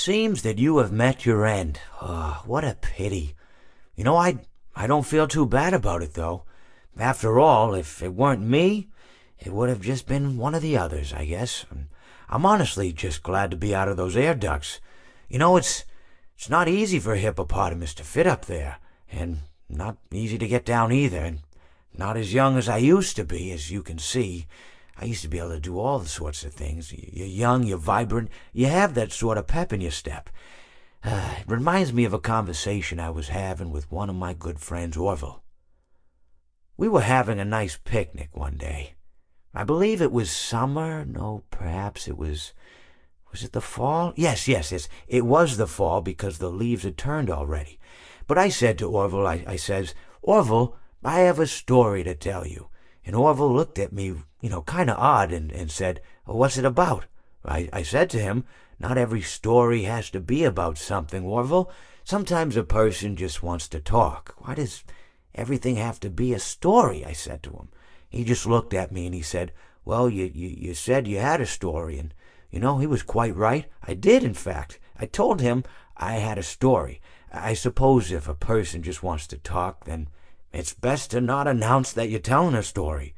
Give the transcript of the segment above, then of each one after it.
seems that you have met your end. Oh, what a pity. I don't feel too bad about it, though. After all, if it weren't me, it would have just been one of the others, I guess. I'm honestly just glad to be out of those air ducts. It's not easy for a hippopotamus to fit up there, and not easy to get down either, and not as young as I used to be, as you can see. I used to be able to do all sorts of things. You're young, you're vibrant, you have that sort of pep in your step. It reminds me of a conversation I was having with one of my good friends, Orville. We were having a nice picnic one day. I believe it was summer. No, perhaps it was... Was it the fall? Yes. It was the fall because the leaves had turned already. But I said to Orville, I says, Orville, I have a story to tell you. And Orville looked at me, kind of odd and said, what's it about? I said to him, not every story has to be about something, Orville. Sometimes a person just wants to talk. Why does everything have to be a story? I said to him. He just looked at me and he said, well, you said you had a story. And, he was quite right. I did, in fact. I told him I had a story. I suppose if a person just wants to talk, then it's best to not announce that you're telling a story.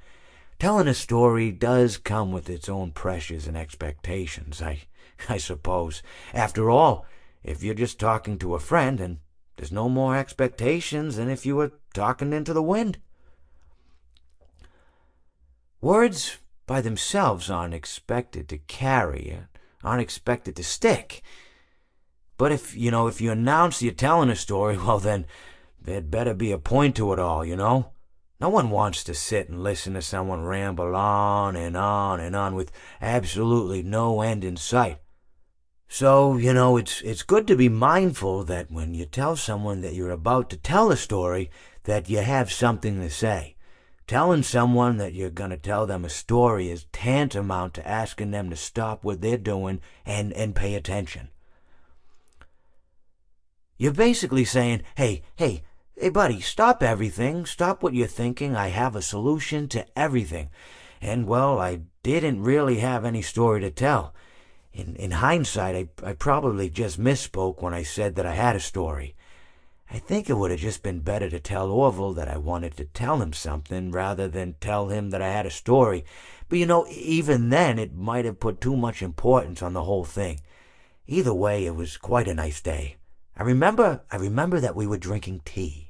Telling a story does come with its own pressures and expectations, I suppose. After all, if you're just talking to a friend, and there's no more expectations than if you were talking into the wind. Words by themselves aren't expected to carry, aren't expected to stick. But if you announce you're telling a story, well then, there'd better be a point to it all, No one wants to sit and listen to someone ramble on and on and on with absolutely no end in sight. So, it's good to be mindful that when you tell someone that you're about to tell a story, that you have something to say. Telling someone that you're going to tell them a story is tantamount to asking them to stop what they're doing and pay attention. You're basically saying, hey, buddy, stop everything. Stop what you're thinking. I have a solution to everything. And, well, I didn't really have any story to tell. In hindsight, I probably just misspoke when I said that I had a story. I think it would have just been better to tell Orville that I wanted to tell him something rather than tell him that I had a story. But, even then, it might have put too much importance on the whole thing. Either way, it was quite a nice day. I remember that we were drinking tea.